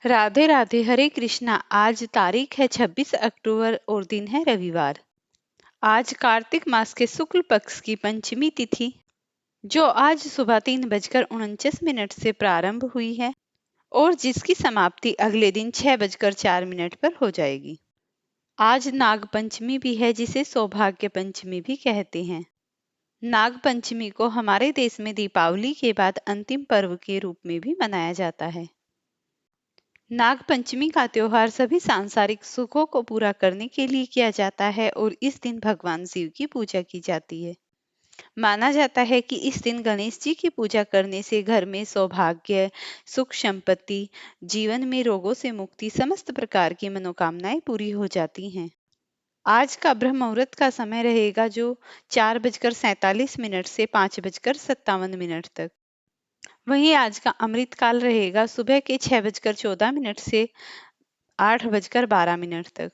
राधे राधे, हरे कृष्णा। आज तारीख है 26 अक्टूबर और दिन है रविवार। आज कार्तिक मास के शुक्ल पक्ष की पंचमी तिथि, जो आज सुबह 3:49 से प्रारंभ हुई है और जिसकी समाप्ति अगले दिन 6:04 पर हो जाएगी। आज नाग पंचमी भी है, जिसे सौभाग्य पंचमी भी कहते हैं। नाग पंचमी को हमारे देश में दीपावली के बाद अंतिम पर्व के रूप में भी मनाया जाता है। नाग पंचमी का त्योहार सभी सांसारिक सुखों को पूरा करने के लिए किया जाता है और इस दिन भगवान शिव की पूजा की जाती है। माना जाता है कि इस दिन गणेश जी की पूजा करने से घर में सौभाग्य, सुख, संपत्ति, जीवन में रोगों से मुक्ति, समस्त प्रकार की मनोकामनाएं पूरी हो जाती हैं। आज का ब्रह्म मुहूर्त का समय रहेगा, जो 4:47 से 5:57 तक। वहीं आज का अमृत काल रहेगा सुबह के 6:14 से 8:12 तक।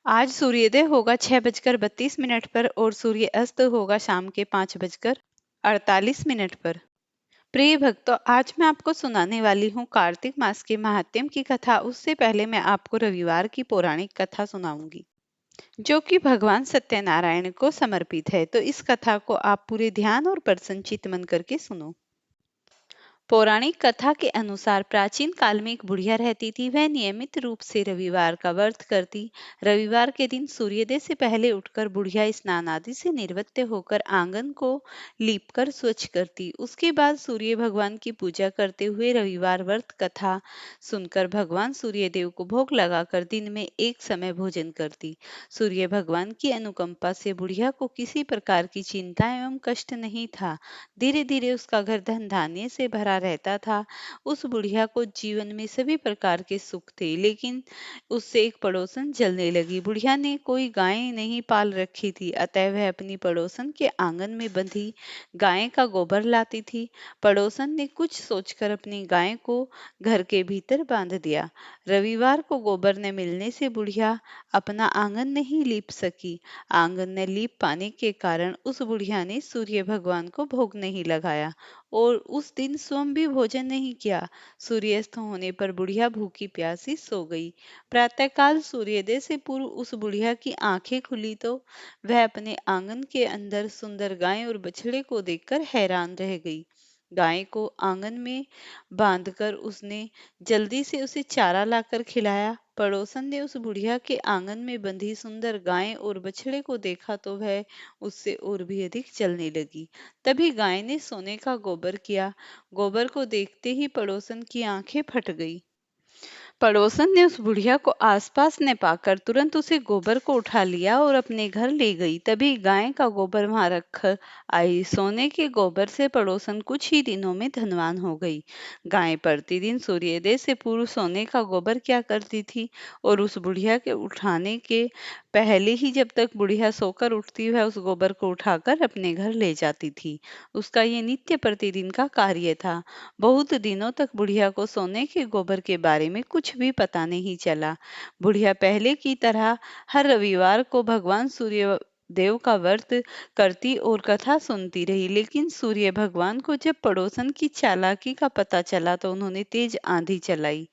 आज सूर्योदय होगा 6:32 पर और सूर्य अस्त होगा शाम के 5:48 पर। प्रिय भक्तों, आज मैं आपको सुनाने वाली हूँ कार्तिक मास के महात्म्य की कथा। उससे पहले मैं आपको रविवार की पौराणिक कथा सुनाऊंगी, जो कि भगवान सत्यनारायण को समर्पित है। तो इस कथा को आप पूरे ध्यान और प्रसन्न चित्त मन करके सुनो। पौराणिक कथा के अनुसार प्राचीन काल में एक बुढ़िया रहती थी। वह नियमित रूप से रविवार का व्रत करती। रविवार के दिन सूर्योदय से पहले उठकर बुढ़िया स्नान आदि से निवृत्त होकर आंगन को लीपकर स्वच्छ करती। उसके बाद सूर्य भगवान की पूजा करते हुए रविवार व्रत कथा सुनकर भगवान सूर्यदेव को भोग लगाकर दिन में एक समय भोजन करती। सूर्य भगवान की अनुकंपा से बुढ़िया को किसी प्रकार की चिंता एवं कष्ट नहीं था। धीरे धीरे उसका घर धन धान्य से भरा रहता था। उस बुढ़िया को जीवन में सभी प्रकार के सुख थे, लेकिन उससे एक पड़ोसन जलने लगी। बुढ़िया ने कोई गाय नहीं पाल रखी थी, अतः वह अपनी पड़ोसन के आंगन में बंधी गाय का गोबर लाती थी। पड़ोसन ने कुछ सोचकर अपनी गाय को घर के भीतर बांध दिया। रविवार को गोबर न मिलने से बुढ़िया अपना आंगन नहीं लीप सकी। आंगन न लीप पाने के कारण उस बुढ़िया ने सूर्य भगवान को भोग नहीं लगाया और उस दिन स्वयं भी भोजन नहीं किया। सूर्यास्त होने पर बुढ़िया भूखी प्यासी सो गई। प्रातःकाल सूर्योदय से पूर्व उस बुढ़िया की आंखें खुली तो वह अपने आंगन के अंदर सुंदर गाय और बछड़े को देखकर हैरान रह गई। गाय को आंगन में बांधकर उसने जल्दी से उसे चारा लाकर खिलाया। पड़ोसन ने उस बुढ़िया के आंगन में बंधी सुंदर गाय और बछड़े को देखा तो वह उससे और भी अधिक जलने लगी। तभी गाय ने सोने का गोबर किया। गोबर को देखते ही पड़ोसन की आंखें फट गई। पड़ोसन ने उस बुढ़िया को आसपास न पाकर तुरंत उसे गोबर को उठा लिया और अपने घर ले गई। तभी गाय का गोबर वहां रख आई। सोने के गोबर से पड़ोसन कुछ ही दिनों में धनवान हो गई। गाय प्रतिदिन सूर्योदय से पूर्व सोने का गोबर क्या करती थी और उस बुढ़िया के उठाने के पहले ही, जब तक बुढ़िया सोकर उठती, वह उस गोबर को उठाकर अपने घर ले जाती थी। उसका ये नित्य प्रतिदिन का कार्य था। बहुत दिनों तक बुढ़िया को सोने के गोबर के बारे में कुछ भी पता नहीं चला। बुढ़िया पहले की तरह हर रविवार को भगवान सूर्य देव का व्रत करती और कथा सुनती रही। लेकिन सूर्य भगवान को जब पड़ोसन की चालाकी का पता चला तो उन्होंने तेज आंधी चलाई।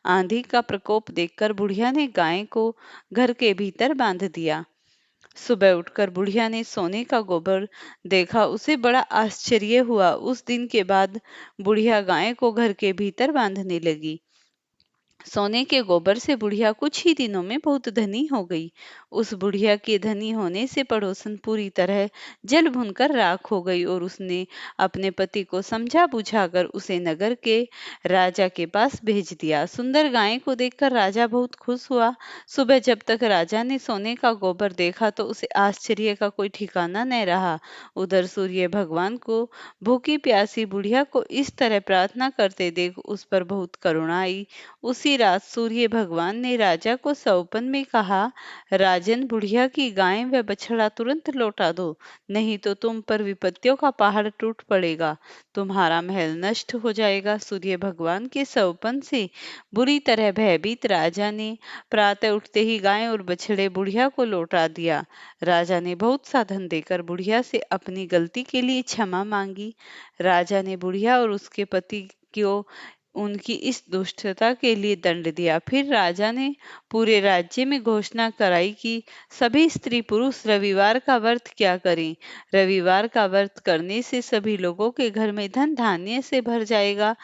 आंधी का प्रकोप देखकर बुढ़िया ने गाय को घर के भीतर बांध दिया। सुबह उठकर बुढ़िया ने सोने का गोबर देखा। उसे बड़ा आश्चर्य हुआ। उस दिन के बाद बुढ़िया गाय को घर के भीतर बांधने लगी। सोने के गोबर से बुढ़िया कुछ ही दिनों में बहुत धनी हो गई। उस बुढ़िया के धनी होने से पड़ोसन पूरी तरह जल भुनकर राख हो गई और उसने अपने पति को समझा बुझाकर उसे नगर के राजा के पास भेज दिया। सुंदर गाय को देखकर राजा बहुत खुश हुआ। सुबह जब तक राजा ने सोने का गोबर देखा तो उसे आश्चर्य का कोई ठिकाना न रहा। उधर सूर्य भगवान को भूखी प्यासी बुढ़िया को इस तरह प्रार्थना करते देख उस पर बहुत करुणा आई। उसी रात सूर्य भगवान ने राजा को सौपन में कहा, राजन, बुढ़िया की गाय व बछड़ा तुरंत लौटा दो, नहीं तो तुम पर विपत्तियों का पहाड़ टूट पड़ेगा, तुम्हारा महल नष्ट हो जाएगा। सूर्य भगवान के सौपन से बुरी तरह भयभीत राजा ने प्रातः उठते ही गाय और बछड़े बुढ़िया को लौटा दिया। राजा ने बहुत सा धन देकर बुढ़िया से अपनी गलती के लिए क्षमा मांगी। राजा ने बुढ़िया और उसके पति को उनकी इस दुष्टता के लिए दंड दिया। फिर राजा ने पूरे राज्य में घोषणा कराई कि सभी स्त्री पुरुष रविवार का व्रत क्या करें। रविवार का व्रत करने से सभी लोगों के घर में धन धान्य से भर जाएगा,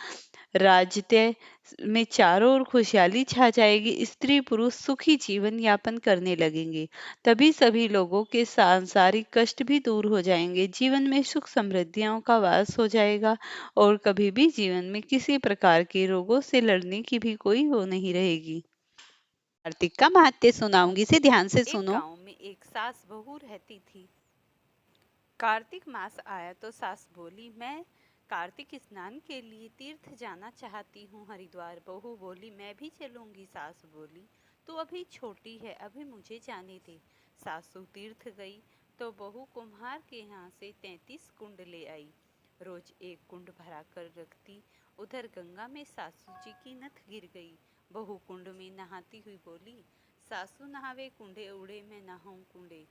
राज्य में चारों ओर खुशहाली छा जाएगी, स्त्री पुरुष सुखी जीवन यापन करने लगेंगे। तभी सभी लोगों के सांसारिक कष्ट भी दूर हो जाएंगे, जीवन में सुख समृद्धियों का वास हो जाएगा और कभी भी जीवन में किसी प्रकार के रोगों से लड़ने की भी कोई वो नहीं रहेगी। कार्तिक का महात्म्य सुनाऊंगी, से ध्यान से एक सुनो। गांव में एक सास बहू रहती थी। कार्तिक मास आया तो सास बोली, मैं कार्तिक स्नान के लिए तीर्थ जाना चाहती हूँ हरिद्वार। बहू बोली, मैं भी चलूंगी। सास बोली, तू अभी छोटी है, अभी मुझे जाने दे। सासू तीर्थ गई तो बहू कुम्हार के यहाँ से 33 कुंड ले आई। रोज एक कुंड भरा कर रखती। उधर गंगा में सासू जी की नथ गिर गई। बहू कुंड में नहाती हुई बोली, सासू नहावे कुंडे उड़े, मैं नहाऊं कुंडे।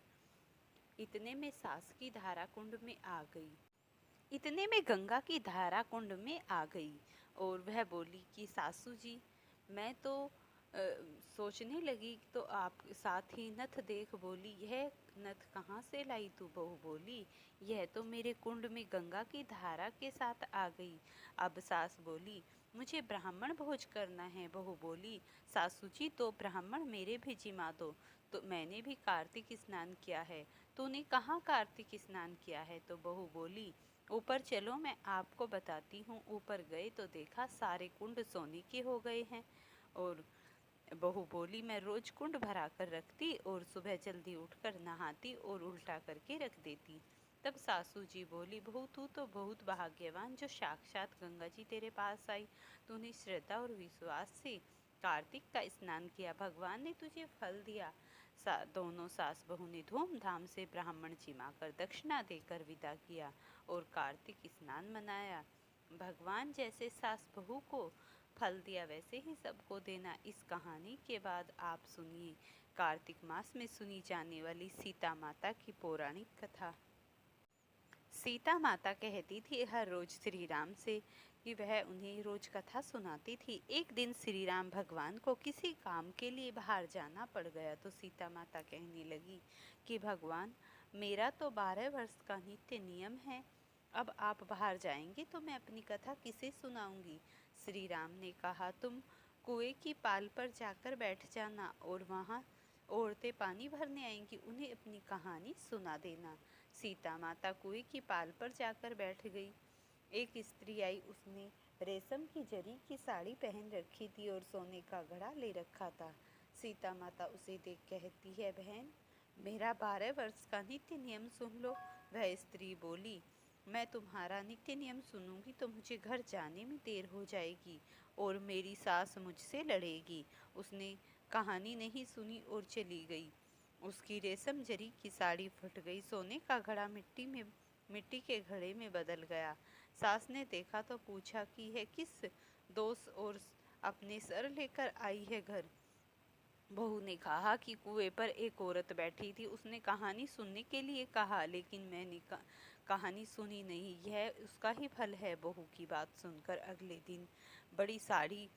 इतने में सास की धारा कुंड में आ गई। इतने में गंगा की धारा कुंड में आ गई और वह बोली कि सासू जी, मैं तो सोचने लगी तो आप साथ ही नथ देख। बोली, यह नथ कहाँ से लाई तू? बहू बोली, यह तो मेरे कुंड में गंगा की धारा के साथ आ गई। अब सास बोली, मुझे ब्राह्मण भोज करना है। बहू बोली, सासू जी तो ब्राह्मण मेरे भी जिमा दो, तो मैंने भी कार्तिक स्नान किया है। तूने कहाँ कार्तिक स्नान किया है? तो बहू बोली, ऊपर चलो, मैं आपको बताती हूँ। ऊपर गए तो देखा सारे कुंड सोने के हो गए हैं। और बहू बोली, मैं रोज कुंड भरा कर रखती और सुबह जल्दी उठकर नहाती और उल्टा करके रख देती। तब सासू जी बोली, बहू तू तो बहुत भाग्यवान जो साक्षात गंगा जी तेरे पास आई। तूने श्रद्धा और विश्वास से कार्तिक का स्नान किया, भगवान ने तुझे फल दिया। दोनों सास बहू ने धूमधाम से ब्राह्मण जिमा कर दक्षिणा देकर विदा किया और कार्तिक स्नान मनाया। भगवान जैसे सास बहू को फल दिया वैसे ही सबको देना। इस कहानी के बाद आप सुनिए कार्तिक मास में सुनी जाने वाली सीता माता की पौराणिक कथा। सीता माता कहती थी हर रोज श्री राम से कि वह उन्हें रोज कथा सुनाती थी। एक दिन श्री राम भगवान को किसी काम के लिए बाहर जाना पड़ गया तो सीता माता कहने लगी कि भगवान, मेरा तो 12 वर्ष का नित्य नियम है, अब आप बाहर जाएंगे तो मैं अपनी कथा किसे सुनाऊंगी? श्री राम ने कहा, तुम कुएं की पाल पर जाकर बैठ जाना और वहाँ औरतें पानी भरने आएंगी, उन्हें अपनी कहानी सुना देना। सीता माता कुएं की पाल पर जाकर बैठ गई। एक स्त्री आई, उसने रेशम की जरी की साड़ी पहन रखी थी और सोने का घड़ा ले रखा था। सीता माता उसे देख कहती है, बहन, मेरा 12 वर्ष का नित्य नियम सुन लो। वह स्त्री बोली, मैं तुम्हारा नित्य नियम सुनूंगी तो मुझे घर जाने में देर हो जाएगी और मेरी सास मुझसे लड़ेगी। उसने कहानी नहीं सुनी और चली गई। उसकी रेशम जरी की साड़ी फट गई, सोने का घड़ा मिट्टी के घड़े में बदल गया। सास ने देखा तो पूछा कि यह किस दोष और अपने सर लेकर आई है घर? बहू ने कहा कि कुएं पर एक औरत बैठी थी, उसने कहानी सुनने के लिए कहा, लेकिन मैंने कहानी सुनी नहीं, यह उसका ही फल है। बहू की बात सुनकर अगले दिन बड़ी साड़ी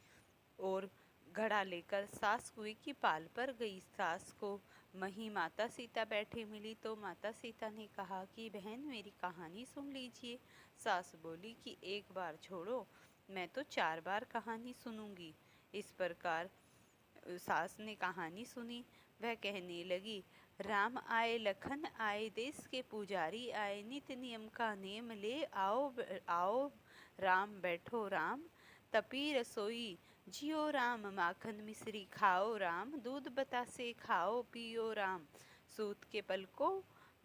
और घड़ा लेकर सास कुएं की पाल पर गई। सास को वहीं माता सीता बैठे मिली तो माता सीता ने कहा कि बहन, मेरी कहानी सुन लीजिए। सास बोली कि एक बार छोड़ो, मैं तो 4 बार कहानी सुनूंगी। इस प्रकार सास ने कहानी सुनी। वह कहने लगी, राम आए लखन आए, देश के पुजारी आए, नित्य नियम का नेम ले आओ आओ राम, बैठो राम, तपी रसोई जियो राम, माखन मिश्री खाओ राम, दूध बतासे खाओ पियो राम, सूत के पलको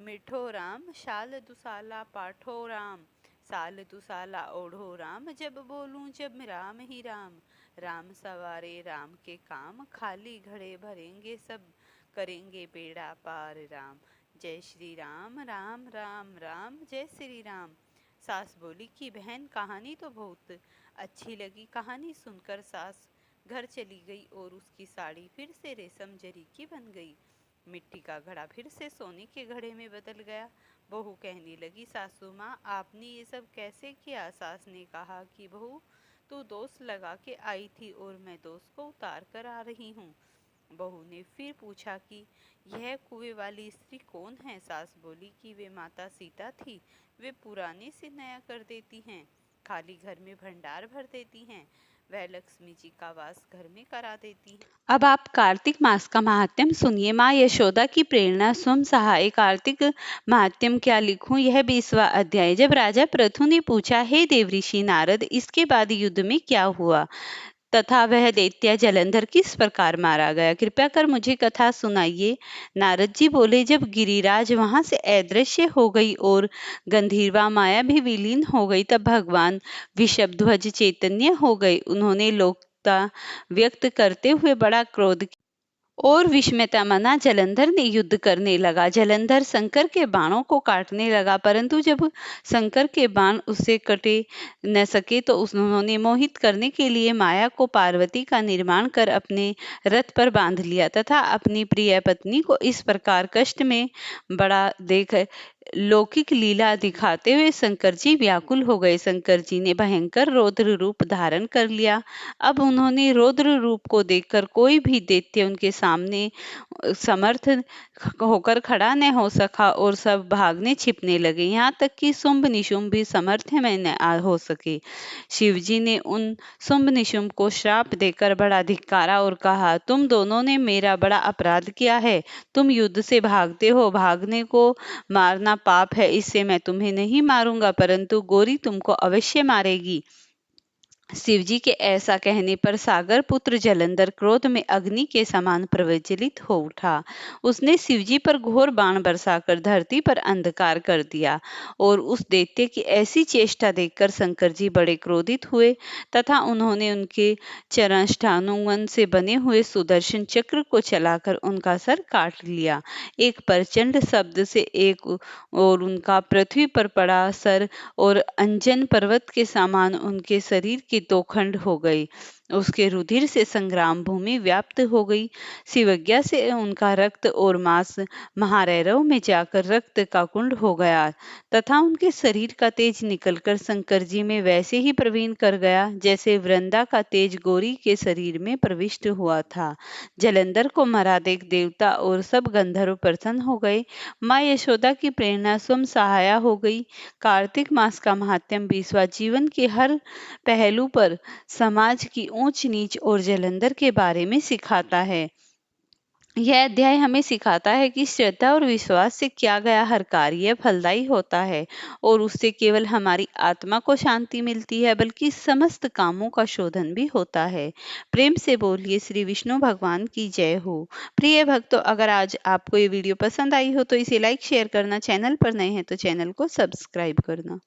मिठो राम, शाल दुसाला पाठो राम, साल दुसाला ओढ़ो राम, जब बोलूं जब राम ही राम, राम सवारे राम के काम, खाली घड़े भरेंगे सब, करेंगे बेड़ा पार राम, जय श्री राम, राम राम राम, जय श्री राम। सास बोली कि बहन, कहानी तो बहुत अच्छी लगी। कहानी सुनकर सास घर चली गई और उसकी साड़ी फिर से रेशम जरी की बन गई। मिट्टी का घड़ा फिर से सोने के घड़े में बदल गया। बहू कहने लगी, सासू माँ, आपने ये सब कैसे किया? सास ने कहा कि बहू, तू दोष लगा के आई थी और मैं दोष को उतार कर आ रही हूँ। बहू ने फिर पूछा कि यह कुएं वाली स्त्री कौन है। सास बोली कि वे माता सीता थी। वे पुराने से नया कर देती हैं, खाली घर में भंडार भर देती हैं। वह लक्ष्मी जी का वास घर में करा देती है। अब आप कार्तिक मास का महात्म्य सुनिए। माँ यशोदा की प्रेरणा स्वयं सहाय। कार्तिक महात्म्य क्या लिखूं, यह 20वां अध्याय। जब राजा पृथु ने पूछा, हे देवऋषि नारद, इसके बाद युद्ध में क्या हुआ तथा वह दैत्य जलंधर किस प्रकार मारा गया, कृपया कर मुझे कथा सुनाइए। नारद जी बोले, जब गिरिराज वहां से अदृश्य हो गई और गंधर्वा माया भी विलीन हो गई, तब भगवान वृषभध्वज चैतन्य हो गए। उन्होंने लोकता व्यक्त करते हुए बड़ा क्रोध और विस्मयता मना जलंधर ने युद्ध करने लगा। जलंधर शंकर के बाणों को काटने लगा, परंतु जब शंकर के बाण उससे कटे न सके तो उन्होंने मोहित करने के लिए माया को पार्वती का निर्माण कर अपने रथ पर बांध लिया तथा अपनी प्रिय पत्नी को इस प्रकार कष्ट में बड़ा देख लौकिक लीला दिखाते हुए शंकर जी व्याकुल हो गए। शंकर जी ने भयंकर रौद्र रूप धारण कर लिया। अब उन्होंने रौद्र रूप को देखकर कोई भी दैत्य उनके सामने समर्थ होकर खड़ा न हो सका और सब भागने छिपने लगे, यहाँ तक कि शुंभ निशुंभ भी समर्थ में न हो सके। शिवजी ने उन शुंभ निशुंभ को श्राप देकर बड़ा धिक्कारा और कहा, तुम दोनों ने मेरा बड़ा अपराध किया है। तुम युद्ध से भागते हो, भागने को मारना पाप है, इससे मैं तुम्हें नहीं मारूंगा, परंतु गौरी तुमको अवश्य मारेगी। शिवजी के ऐसा कहने पर सागर पुत्र जलंधर क्रोध में अग्नि के समान प्रज्वलित हो उठा। उसने शिवजी पर घोर बाण बरसाकर धरती पर अंधकार कर दिया और उस दैत्य की ऐसी चेष्टा देखकर शंकर जी बड़े क्रोधित हुए तथा उन्होंने उनके चरणष्ठानुवन से बने हुए सुदर्शन चक्र को चलाकर उनका सर काट लिया। एक प्रचंड शब्द से एक और उनका पृथ्वी पर पड़ा सर और अंजन पर्वत के समान उनके शरीर के 2 खंड हो गए। उसके रुधिर से संग्राम भूमि व्याप्त हो गई। शिवज्ञा से उनका रक्त और मांस महारैरव में जाकर रक्त का कुंड हो गया तथा उनके शरीर का तेज निकलकर शंकर जी में वैसे ही प्रवीण कर गया जैसे वृंदा का तेज गौरी के शरीर में प्रविष्ट हुआ था। जलंधर को मरा देख देवता और सब गंधर्व प्रसन्न हो गए। माँ यशोदा की प्रेरणा स्वयं सहाया हो गई। कार्तिक मास का महात्म्य 20वां जीवन के हर पहलू पर समाज की ऊंच नीच और जलंधर के बारे में सिखाता है। यह अध्याय हमें सिखाता है कि श्रद्धा और विश्वास से किया गया हर कार्य फलदायी होता है और उससे केवल हमारी आत्मा को शांति मिलती है बल्कि समस्त कामों का शोधन भी होता है। प्रेम से बोलिए श्री विष्णु भगवान की जय हो। प्रिय भक्तों, अगर आज आपको ये वीडियो पसंद आई हो तो इसे लाइक शेयर करना, चैनल पर नए हैं तो चैनल को सब्सक्राइब करना।